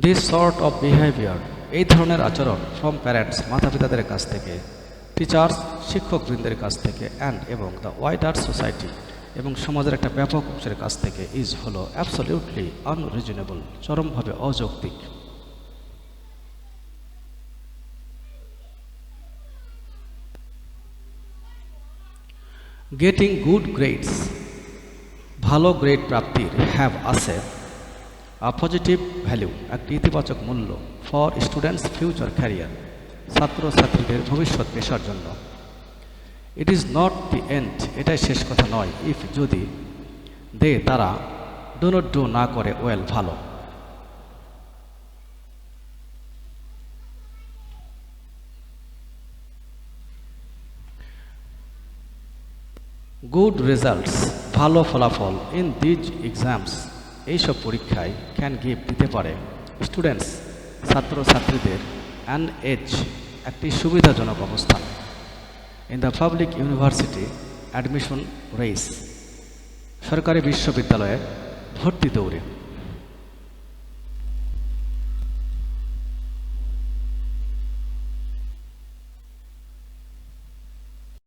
This sort of behaviour, এই ধরনের আচরণ ফ্রম প্যারেন্টস, মাতা পিতাদের কাছ থেকে, টিচার্স, শিক্ষকবৃন্দের কাছ থেকে, অ্যান্ড এবং দ্য ওয়াইডার সোসাইটি, এবং সমাজের একটা ব্যাপক অংশের কাছ থেকে, ইজ হলো অ্যাবসলিউটলি আনরিজনেবল, চরমভাবে অযৌক্তিক। গেটিং গুড গ্রেডস, ভালো গ্রেড প্রাপ্তির, হ্যাভ আছে আ পজিটিভ ভ্যালু, একটি ইতিবাচক মূল্য, ফর স্টুডেন্টস ফিউচার ক্যারিয়ার, ছাত্রছাত্রীদের ভবিষ্যৎ পেশার জন্য। It is not the end, এটাই শেষ কথা নয়, ইফ যদি, দে তারা, ডু নট ডু না করে ওয়েল ভালো। গুড রেজাল্টস, ভালো ফলাফল, ইন দিজ এক্সামস, এইসব পরীক্ষায়, ক্যান গিভ দিতে পারে, স্টুডেন্টস ছাত্রছাত্রীদের, অ্যান এজ একটি সুবিধাজনক অবস্থান, in the public university admission race, সরকারি বিশ্ববিদ্যালয়ে ভর্তি দৌড়ে।